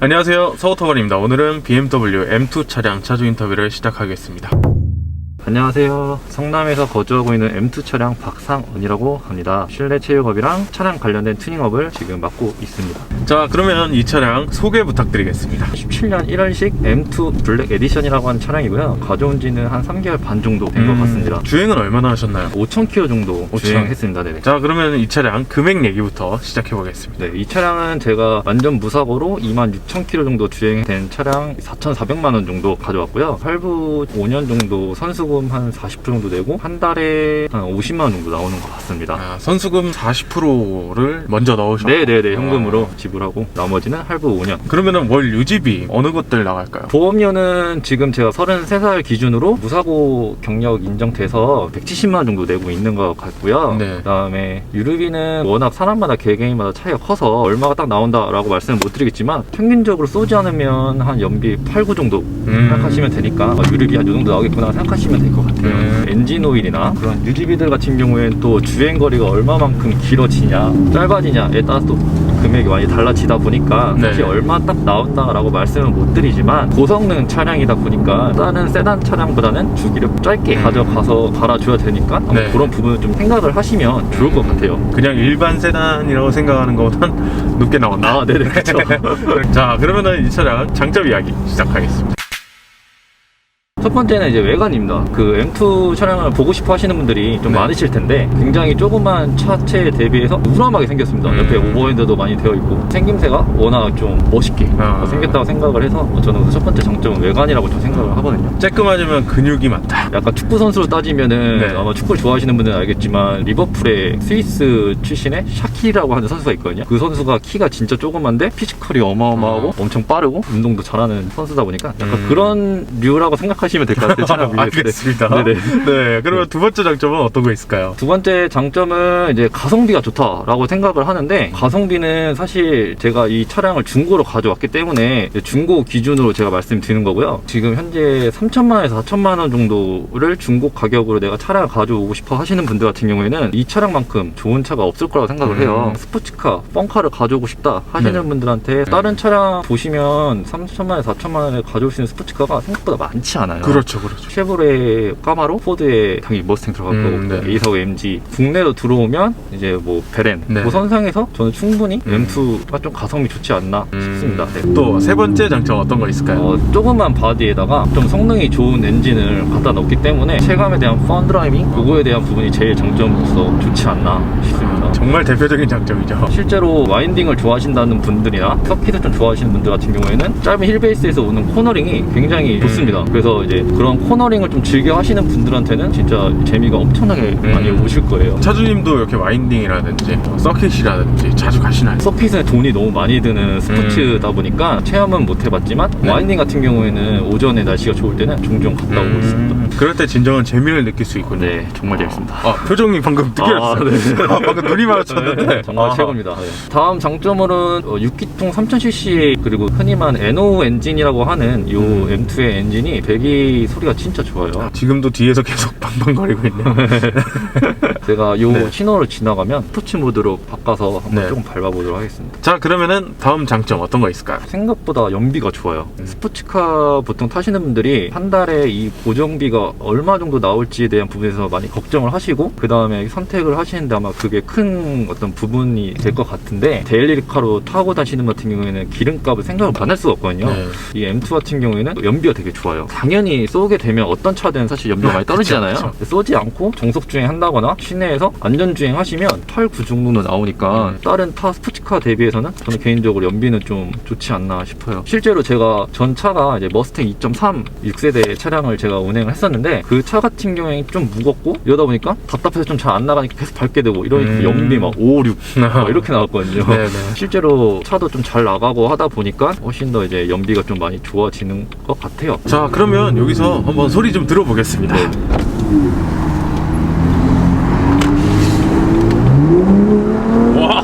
안녕하세요, 서우터벌입니다. 오늘은 BMW M2 차량 차주 인터뷰를 시작하겠습니다. 안녕하세요. 성남에서 거주하고 있는 M2 차량 박상은이라고 합니다. 실내 체육업이랑 차량 관련된 튜닝업을 지금 맡고 있습니다. 자, 그러면 이 차량 소개 부탁드리겠습니다. 17년 1월식 M2 블랙 에디션이라고 하는 차량이고요. 가져온 지는 한 3개월 반 정도 된 것 같습니다. 주행은 얼마나 하셨나요? 5,000km 정도 5,000. 주행했습니다. 네네. 자, 그러면 이 차량 금액 얘기부터 시작해보겠습니다. 네, 이 차량은 제가 완전 무사고로 26,000km 정도 주행된 차량 4,400만원 정도 가져왔고요. 할부 5년 정도 선수금 한 40% 정도 내고 한 달에 한 50만원 정도 나오는 것 같습니다. 아, 선수금 40%를 먼저 넣으셨고. 네네네, 현금으로 지불하고 나머지는 할부 5년. 그러면은 월 유지비 어느 것들 나갈까요? 보험료는 지금 제가 33살 기준으로 무사고 경력 인정돼서 170만원 정도 내고 있는 것 같고요. 네. 그 다음에 유류비는 워낙 사람마다 개개인마다 차이가 커서 얼마가 딱 나온다라고 말씀을 못 드리겠지만 평균적으로 쏘지 않으면 한 연비 8, 9 정도 생각하시면 되니까 유류비 한 이 정도 나오겠구나 생각하시면 될 것 같아요. 엔진 오일이나 그런 유지비들 같은 경우에는 또 주행거리가 얼마만큼 길어지냐 짧아지냐에 따라서 또 금액이 많이 달라지다 보니까 네. 사실 얼마 딱 나온다라고 말씀은 못 드리지만 고성능 차량이다 보니까 다른 세단 차량보다는 주기를 짧게 가져가서 갈아줘야 되니까 네. 그런 부분을 좀 생각을 하시면 좋을 것 같아요. 그냥 일반 세단이라고 생각하는 것보단 높게 나온다. 아, 네네, 그렇죠. 자, 그러면은 이 차량 장점 이야기 시작하겠습니다. 첫 번째는 이제 외관입니다. 그 M2 차량을 보고 싶어 하시는 분들이 좀 네. 많으실 텐데 굉장히 조그만 차체에 대비해서 우람하게 생겼습니다. 옆에 오버핸드도 많이 되어 있고 생김새가 워낙 좀 멋있게 생겼다고 생각을 해서 저는 첫 번째 장점은 외관이라고 좀 생각을 하거든요. 쬐끔하지만 근육이 많다. 약간 축구 선수로 따지면은 네. 아마 축구를 좋아하시는 분들은 알겠지만 리버풀의 스위스 출신의 샤키라고 하는 선수가 있거든요. 그 선수가 키가 진짜 조그만데 피지컬이 어마어마하고 엄청 빠르고 운동도 잘하는 선수다 보니까 약간 그런 류라고 생각하시면 될 것 같아요. 차량 위에서. 알겠습니다. 네네. 네, 그러면 두 번째 장점은 어떤 거 있을까요? 두 번째 장점은 이제 가성비가 좋다라고 생각을 하는데 가성비는 사실 제가 이 차량을 중고로 가져왔기 때문에 중고 기준으로 제가 말씀드리는 거고요. 지금 현재 3천만원에서 4천만원 정도를 중고 가격으로 내가 차량을 가져오고 싶어 하시는 분들 같은 경우에는 이 차량만큼 좋은 차가 없을 거라고 생각을 해요. 스포츠카, 펑카를 가져오고 싶다 하시는 네. 분들한테 다른 차량 보시면 3천만원에서 4천만원에 가져올 수 있는 스포츠카가 생각보다 많지 않아요. 그렇죠. 쉐보레 까마로, 포드에 당연히 머스탱 들어갈 거고, 네. A4 MG. 국내로 들어오면 이제 뭐 베렌. 네. 그 선상에서 저는 충분히 M2가 좀 가성비 좋지 않나 싶습니다. 네. 또 세 번째 장점 어떤 거 있을까요? 조그만 바디에다가 좀 성능이 좋은 엔진을 갖다 넣기 때문에 체감에 대한 펀 드라이빙 그거에 대한 부분이 제일 장점으로서 좋지 않나 싶습니다. 정말 대표적인 장점이죠. 실제로 와인딩을 좋아하신다는 분들이나 서킷을 좀 좋아하시는 분들 같은 경우에는 짧은 힐베이스에서 오는 코너링이 굉장히 좋습니다. 그래서 이제 그런 코너링을 좀 즐겨 하시는 분들한테는 진짜 재미가 엄청나게 많이 오실 거예요. 차주님도 이렇게 와인딩이라든지 서킷이라든지 자주 가시나요? 서킷에 돈이 너무 많이 드는 스포츠다 보니까 체험은 못 해봤지만 와인딩 같은 경우에는 오전에 날씨가 좋을 때는 종종 갔다 오고 있습니다. 그럴 때 진정한 재미를 느낄 수 있군요. 네, 정말 재밌습니다. 아, 표정이 방금 느껴졌어요. 네. 방금 눈이 마주쳤는데. 네, 정말 최고입니다. 네. 다음 장점으로는 6기통 3000cc 그리고 흔히 말하는 NO 엔진이라고 하는 이 M2의 엔진이 배기 소리가 진짜 좋아요. 지금도 뒤에서 계속 방방거리고 있네요. 제가 이 네. 신호를 지나가면 스포츠 모드로 바꿔서 한번 네. 조금 밟아보도록 하겠습니다. 자, 그러면은 다음 장점 어떤 거 있을까요? 생각보다 연비가 좋아요. 스포츠카 보통 타시는 분들이 한 달에 이 고정비가 얼마 정도 나올지에 대한 부분에서 많이 걱정을 하시고 그 다음에 선택을 하시는데 아마 그게 큰 어떤 부분이 될 것 같은데 데일리카로 타고 다니시는 분 같은 경우에는 기름값을 생각을 안 할 수가 없거든요. 네. 이 M2 같은 경우에는 연비가 되게 좋아요. 당연히 쏘게 되면 어떤 차든 사실 연비가 많이 떨어지잖아요. 그쵸. 쏘지 않고 정속 주행 한다거나 시내에서 안전 주행 하시면 8, 9 정도는 나오니까 다른 타 스포츠카 대비해서는 저는 개인적으로 연비는 좀 좋지 않나 싶어요. 실제로 제가 전 차가 이제 머스탱 2.3 6세대 차량을 제가 운행을 했었는데 그 차 같은 경우에는 좀 무겁고 이러다 보니까 답답해서 좀 잘 안 나가니까 계속 밟게 되고 이러니까 연비 막 5, 6 막 이렇게 나왔거든요. 네네. 실제로 차도 좀 잘 나가고 하다 보니까 훨씬 더 이제 연비가 좀 많이 좋아지는 것 같아요. 자, 그러면 여기서 한번 소리 좀 들어보겠습니다. 와.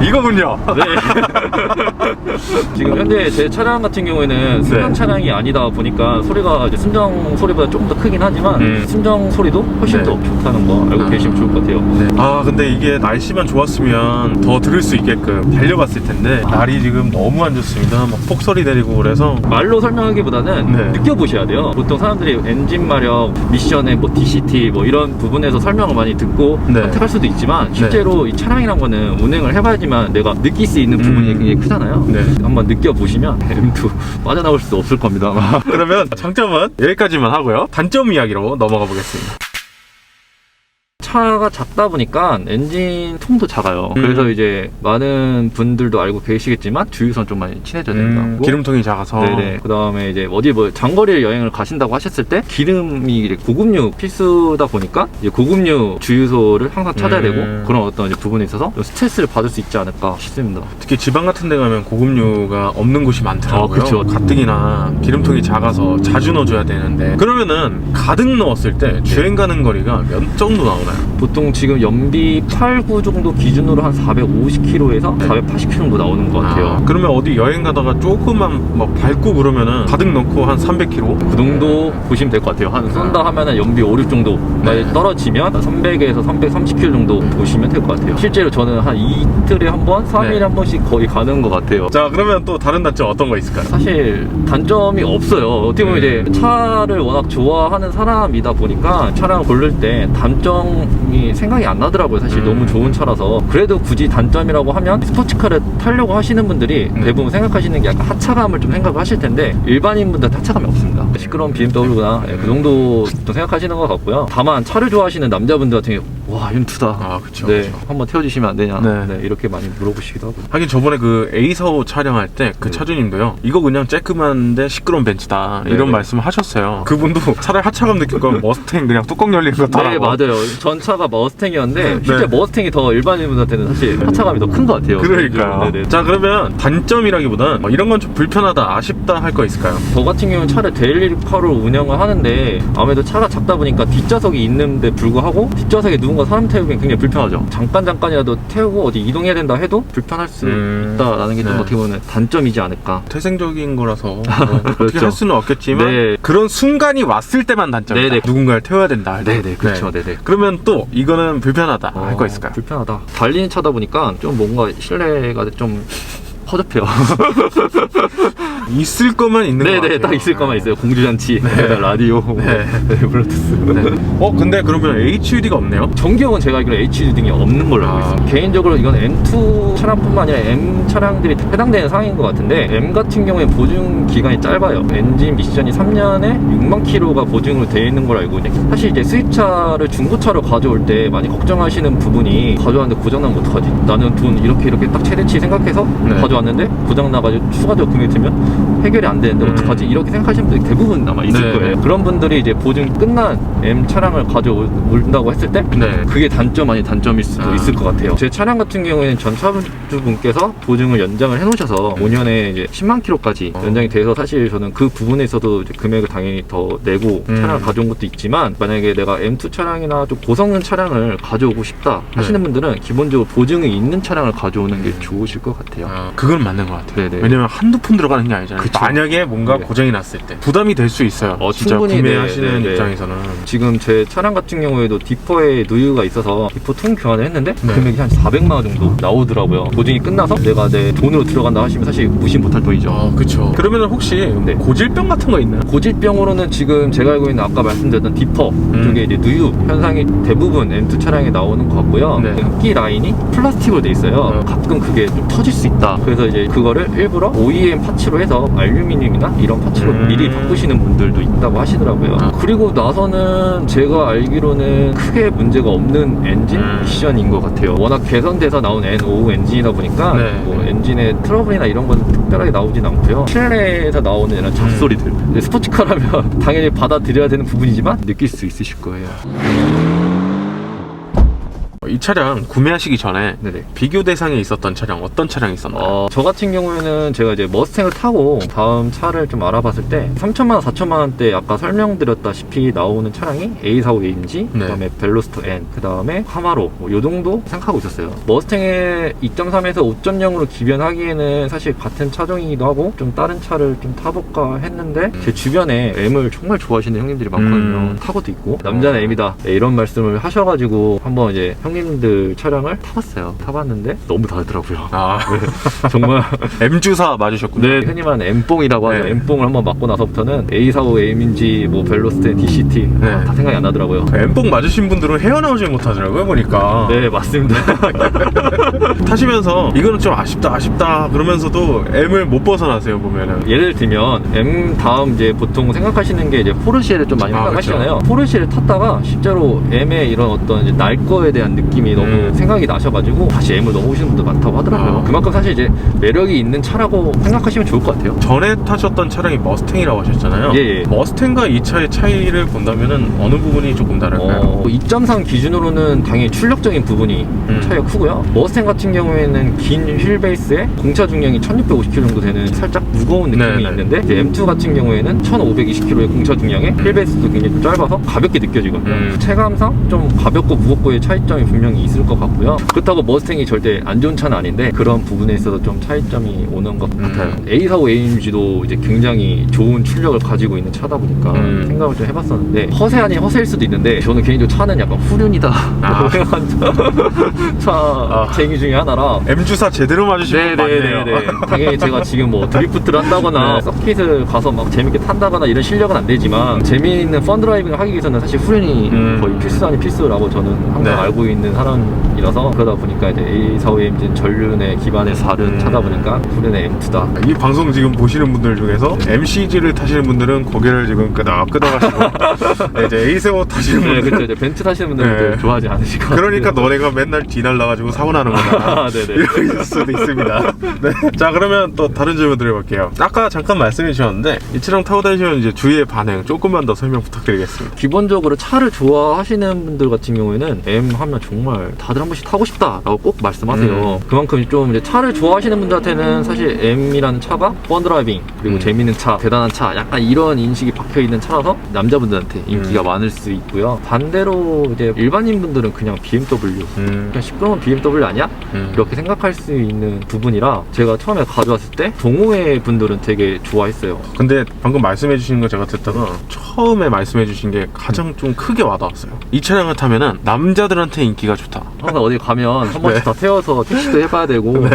이거군요. 네. 지금 현재 제 차량 같은 경우에는 순정 차량이 아니다 보니까 소리가 이제 순정 소리보다 조금 더 크긴 하지만 순정 소리도 훨씬 더 좋다는 거 알고 계시면 좋을 것 같아요. 아 근데 이게 날씨만 좋았으면 더 들을 수 있게끔 달려봤을 텐데 날이 지금 너무 안 좋습니다. 막 폭설이 내리고 그래서 말로 설명하기보다는 느껴보셔야 돼요. 보통 사람들이 엔진 마력, 미션의 뭐 DCT 뭐 이런 부분에서 설명을 많이 듣고 선택할 수도 있지만 실제로 이 차량이란 거는 운행을 해봐야지만 내가 느낄 수 있는 부분이 굉장히 크잖아요. 한번 느껴보시면 M2 빠져나올 수 없을 겁니다. 그러면 장점은 여기까지만 하고요. 단점 이야기로 넘어가 보겠습니다. 차가 작다 보니까 엔진 통도 작아요. 그래서 이제 많은 분들도 알고 계시겠지만 주유선 좀 많이 친해져야 된다고. 기름통이 작아서. 네네. 그 다음에 이제 어디 뭐 장거리 여행을 가신다고 하셨을 때 기름이 이제 고급류 필수다 보니까 이제 고급류 주유소를 항상 찾아야 되고 그런 어떤 이제 부분에 있어서 좀 스트레스를 받을 수 있지 않을까 싶습니다. 특히 지방 같은 데 가면 고급류가 없는 곳이 많더라고요. 그쵸. 가뜩이나 기름통이 작아서 자주 넣어줘야 되는데 그러면은 가득 넣었을 때 주행 가는 거리가 몇 정도 나오나요? 보통 지금 연비 8, 9 정도 기준으로 한 450km에서 480km 정도 나오는 것 같아요. 그러면 어디 여행 가다가 조금만 뭐 밟고 그러면은 가득 넣고 한 300km? 그 정도 보시면 될 것 같아요. 한 쏜다 하면은 연비 5, 6 정도 떨어지면 300에서 330km 정도 보시면 될 것 같아요. 실제로 저는 한 이틀에 한 번, 3일에 한 번씩 거의 가는 것 같아요. 자 그러면 또 다른 단점 어떤 거 있을까요? 사실 단점이 없어요. 어떻게 보면 이제 차를 워낙 좋아하는 사람이다 보니까 차량을 고를 때 단점이 생각이 안 나더라고요. 사실 너무 좋은 차라서. 그래도 굳이 단점이라고 하면 스포츠카를 타려고 하시는 분들이 대부분 생각하시는 게 약간 하차감을 좀 생각을 하실 텐데 일반인분들 하차감이 없습니다. 시끄러운 BMW구나 그 정도 좀 생각하시는 것 같고요. 다만 차를 좋아하시는 남자분들 같은 경우 와 윤투다. 그쵸, 네, 그쵸. 한번 태워주시면 안 되냐. 네, 이렇게 많이 물어보시기도 하고요. 하긴 저번에 그 에이서 촬영할 때 그 차주님도요 이거 그냥 쬐끔한데 시끄러운 벤츠다 이런 말씀을 하셨어요. 그분도 차라리 하차감 느낄 거면 머스탱 그냥 뚜껑 열리는 거 타라고. 네 맞아요. 전 차가 머스탱이었는데 실제 머스탱이 더 일반인분한테는 사실 하차감이 더 큰 것 같아요. 그러니까요. 자 그러면 단점이라기보단 이런 건 좀 불편하다 아쉽다 할 거 있을까요? 저 같은 경우는 차를 데일리카로 운영을 하는데 아무래도 차가 작다 보니까 뒷좌석이 있는데 불구하고 뒷좌석에 누군가 사람 태우기엔 굉장히 불편하죠. 잠깐이라도 태우고 어디 이동해야 된다 해도 불편할 수 있다라는 게 좀 어떻게 보면 단점이지 않을까. 태생적인 거라서 어떻게 할 수는 없겠지만 그런 그런 순간이 왔을 때만 단점이다. 네네. 누군가를 태워야 된다. 네네, 그렇죠. 네네. 그러면 또 이거는 불편하다 할 거 있을까요? 불편하다. 달리는 차다 보니까 좀 뭔가 실내가 좀 허접해요. 있을 것만 있는 거 같아요. 네네, 딱 있을 것만 있어요. 공주잔치, 라디오, 블루투스. 근데 그러면 HUD가 없네요? 전기형은 제가 알기로 HUD 등이 없는 걸로 알고 있습니다. 개인적으로 이건 M2 차량뿐만 아니라 M 차량들이 해당되는 상황인 것 같은데 M 같은 경우에 보증 기간이 짧아요. 엔진 미션이 3년에 6만 킬로가 보증으로 되어 있는 걸 알고 있는데 사실 이제 수입차를 중고차로 가져올 때 많이 걱정하시는 부분이 가져왔는데 고장나면 어떡하지? 나는 돈 이렇게 딱 최대치 생각해서 가져왔는데 고장나가지고 추가적으로 금액이 들면 해결이 안 되는데 어떡하지? 이렇게 생각하시는 분들이 대부분 아마 있을 거예요. 그런 분들이 이제 보증 끝난 M 차량을 가져온다고 했을 때 그게 단점 아닌 단점일 수도 있을 것 같아요. 제 차량 같은 경우에는 전 차주분께서 보증을 연장을 해놓으셔서 5년에 이제 10만 킬로까지 연장이 돼서 사실 저는 그 부분에 있어도 이제 금액을 당연히 더 내고 차량을 가져온 것도 있지만 만약에 내가 M2 차량이나 좀 고성능 차량을 가져오고 싶다 하시는 분들은 기본적으로 보증이 있는 차량을 가져오는 게 좋으실 것 같아요. 그건 맞는 것 같아요. 네네. 왜냐면 한두 푼 들어가는 게 아니잖아요. 그쵸. 만약에 뭔가 고장이 났을 때 부담이 될 수 있어요. 진짜 충분히 구매하시는 입장에서는. 지금 제 차량 같은 경우에도 디퍼에 누유가 있어서 디퍼 통 교환을 했는데 금액이 한 400만 원 정도 나오더라고요. 보증이 끝나서 내가 내 돈으로 들어간다 하시면 사실 무시 못할 돈이죠. 그쵸. 그러면 혹시 고질병 같은 거 있나요? 고질병으로는 지금 제가 알고 있는 아까 말씀드렸던 디퍼 쪽에 이제 누유 현상이 대부분 M2 차량에 나오는 것 같고요. 흡기 라인이 플라스틱으로 돼 있어요. 가끔 그게 좀 터질 수 있다. 그래서 이제 그거를 일부러 OEM 파츠로 해서 알루미늄이나 이런 파츠로 미리 바꾸시는 분들도 있다고 하시더라고요. 그리고 나서는 제가 알기로는 크게 문제가 없는 엔진 미션인 것 같아요. 워낙 개선돼서 나온 N5 엔진이다 보니까 뭐 엔진의 트러블이나 이런 건 특별하게 나오진 않고요. 실내에서 나오는 이런 잡소리들 스포츠카라면 당연히 받아들여야 되는 부분이지만 느낄 수 있으실 거예요. 이 차량 구매하시기 전에 네네. 비교 대상에 있었던 차량 어떤 차량이 있었나요? 저 같은 경우에는 제가 이제 머스탱을 타고 다음 차를 좀 알아봤을 때 3천만 원, 4천만 원대 아까 설명드렸다시피 나오는 차량이 A45 AMG, 네. 그다음에 벨로스터 N, 그다음에 카마로 요 정도 생각하고 있었어요. 머스탱의 2.3에서 5.0으로 기변하기에는 사실 같은 차종이기도 하고 좀 다른 차를 좀 타볼까 했는데 제 주변에 M을 정말 좋아하시는 형님들이 많거든요. 타고도 있고 남자는 M이다 네, 이런 말씀을 하셔가지고 한번 이제 형님들 차량을 타봤어요. 타봤는데 너무 다르더라고요. 아, 정말 M주사 맞으셨군요. 네, 흔히 말하는 M뽕이라고 하죠. 네. M뽕을 한번 맞고 나서부터는 A45 AM인지 뭐 벨로스테 DCT 네. 다 생각이 안 나더라고요. M뽕 맞으신 분들은 헤어나오지 못하더라고요, 보니까. 네, 맞습니다. 타시면서 이거는 좀 아쉽다 그러면서도 M을 못 벗어나세요, 보면은. 예를 들면 M 다음 이제 보통 생각하시는 게 이제 포르쉐를 좀 많이 생각하시잖아요. 포르쉐를 탔다가 실제로 M의 이런 어떤 이제 날 거에 대한 느낌이 너무 생각이 나셔가지고 다시 M을 넘어오시는 분들 많다고 하더라고요. 그만큼 사실 이제 매력이 있는 차라고 생각하시면 좋을 것 같아요. 전에 타셨던 차량이 머스탱이라고 하셨잖아요. 예. 머스탱과 이 차의 차이를 본다면은 어느 부분이 조금 다를까요? 2.3 기준으로는 당연히 출력적인 부분이 차이가 크고요. 머스탱 같은 경우에는 긴 휠 베이스에 공차 중량이 1650kg 정도 되는 살짝 무거운 느낌이 네네. 있는데 이제 M2 같은 경우에는 1520kg의 공차 중량에 휠 베이스도 굉장히 좀 짧아서 가볍게 느껴지거든요. 체감상 좀 가볍고 무겁고의 차이점이 분명히 있을 것 같고요. 그렇다고 머스탱이 절대 안 좋은 차는 아닌데 그런 부분에 있어서 좀 차이점이 오는 것 같아요. A45 AMG도 이제 굉장히 좋은 출력을 가지고 있는 차다 보니까 생각을 좀 해봤었는데 허세 아닌 허세일 수도 있는데 저는 개인적으로 차는 약간 후륜이다 생각한 차 쟁이 중에 하나라 M주사 제대로 맞으신 분 맞네요. 당연히 제가 지금 뭐 드리프트를 한다거나 서킷을 가서 막 재밌게 탄다거나 이런 실력은 안 되지만 재미있는 펀드라이빙을 하기 위해서는 사실 후륜이 거의 필수 아닌 필수라고 저는 항상 네. 알고 있는 사람이라서 그러다 보니까 이제 A45 AMG는 전륜의 기반에서 다른 차다 보니까 후륜의 M2다. 이 방송 지금 보시는 분들 중에서 MCG를 타시는 분들은 고개를 지금 끄덕하시고 네, 이제 A45 타시는 네, 분들은 그렇죠. 이제 벤츠 타시는 분들은 네. 좋아하지 않으실 것 같아요. 그러니까 너네가 맨날 뒤날라가지고 사고 나는 거다. 네네. 이러고 있을 수도 있습니다. 네. 자, 그러면 또 다른 질문 드려볼게요. 아까 잠깐 말씀해 주셨는데 이 차량 타고 다니시면 이제 주위의 반응 조금만 더 설명 부탁드리겠습니다. 기본적으로 차를 좋아하시는 분들 같은 경우에는 M 하면 정말 다들 한 번씩 타고 싶다라고 꼭 말씀하세요. 그만큼 좀 이제 차를 좋아하시는 분들한테는 사실 M이라는 차가 펀드라이빙 그리고 재밌는 차, 대단한 차 약간 이런 인식이 박혀있는 차라서 남자분들한테 인기가 많을 수 있고요. 반대로 이제 일반인 분들은 그냥 BMW 그냥 시끄러운 BMW 아니야? 이렇게 생각할 수 있는 부분이라 제가 처음에 가져왔을 때 동호회 분들은 되게 좋아했어요. 근데 방금 말씀해 주신 거 제가 듣다가 처음에 말씀해 주신 게 가장 좀 크게 와닿았어요. 이 차량을 타면은 남자들한테 인기가 좋다. 항상 어디 가면 한 번씩 다 태워서 택시도 해봐야 되고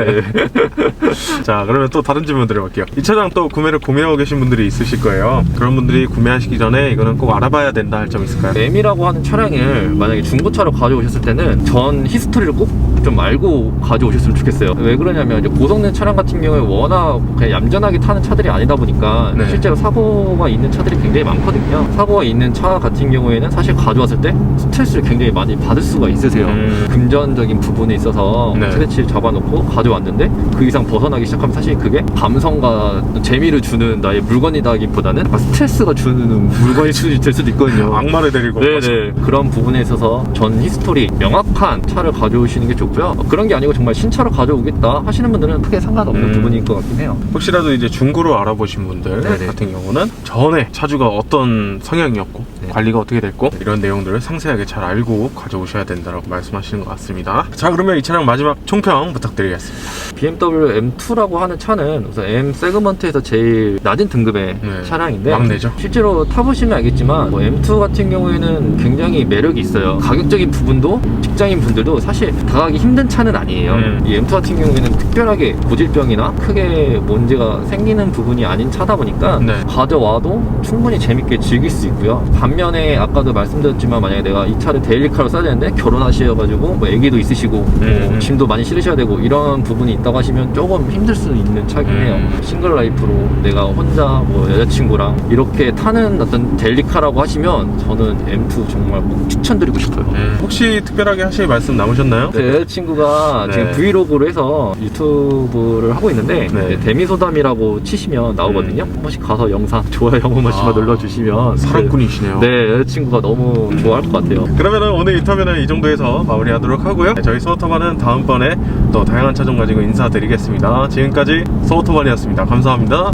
자, 그러면 또 다른 질문 드려볼게요. 이 차량 또 구매를 고민하고 계신 분들이 있으실 거예요. 그런 분들이 구매하시기 전에 이거는 꼭 알아봐야 된다 할 점 있을까요? M이라고 하는 차량을 만약에 중고차로 가져오셨을 때는 전 히스토리를 꼭 좀 알고 가져오셨으면 좋겠어요. 왜 그러냐면 이제 고성능 차량 같은 경우에 워낙 그냥 얌전하게 타는 차들이 아니다 보니까 네. 실제로 사고가 있는 차들이 굉장히 많거든요. 사고가 있는 차 같은 경우에는 사실 가져왔을 때 스트레스를 굉장히 많이 받을 수가 있으세요. 금전적인 부분에 있어서 네. 스트레치를 잡아놓고 가져왔는데 그 이상 벗어나기 시작하면 사실 그게 감성과 재미를 주는 나의 물건이다기보다는 스트레스가 주는 물건이 될 수도 있거든요. 악마를 데리고 네네. 그런 부분에 있어서 전 히스토리 명확한 차를 가져오시는 게 좋고요. 그런 게 아니고 정말 신차로 가져오겠다 하시는 분들은 크게 상관없는 부분인 것 같긴 해요. 혹시라도 이제 중고로 알아보신 분들 네네. 같은 경우는 전에 차주가 어떤 성향이었고 네. 관리가 어떻게 됐고 이런 내용들을 상세하게 잘 알고 가져오셔야 된다고 말씀하시는 것 같습니다. 자, 그러면 이 차량 마지막 총평 부탁드리겠습니다. BMW M2라고 하는 차는 우선 M 세그먼트에서 제일 낮은 등급의 네. 차량인데 막내죠. 실제로 타보시면 알겠지만 뭐 M2 같은 경우에는 굉장히 매력이 있어요. 가격적인 부분도 직장인 분들도 사실 다가가기 힘든 차는 아니에요. 이 M2 같은 경우에는 특별하게 고질병이나 크게 문제가 생기는 부분이 아닌 차다 보니까 네. 가져와도 충분히 재밌게 즐길 수 있고요. 반면에 아까도 말씀드렸지만 만약에 내가 이 차를 데일리카로 써야 되는데 결혼하셔가지고 뭐 애기도 있으시고 뭐 짐도 많이 실으셔야 되고 이런 부분이 있다고 하시면 조금 힘들 수 있는 차긴 해요. 싱글 라이프로 내가 혼자 뭐 여자친구랑 이렇게 타는 어떤 데일리카라고 하시면 저는 M2 정말 꼭 추천드리고 싶어요. 혹시 특별하게 하실 말씀 남으셨나요? 제 여자친구가 네. 지금 브이로그로 해서 유튜브를 하고 있는데 네. 이제 데미소담이라고 치시면 나오거든요. 한 번씩 가서 영상 좋아요 한 번씩만 눌러주시면 사랑꾼이시네요. 네, 여자친구가 너무 좋아할 것 같아요. 그러면은 오늘 인터뷰는 이 정도에서 마무리하도록 하고요. 저희 소오토반은 다음번에 또 다양한 차종 가지고 인사드리겠습니다. 지금까지 소오토반이었습니다. 감사합니다.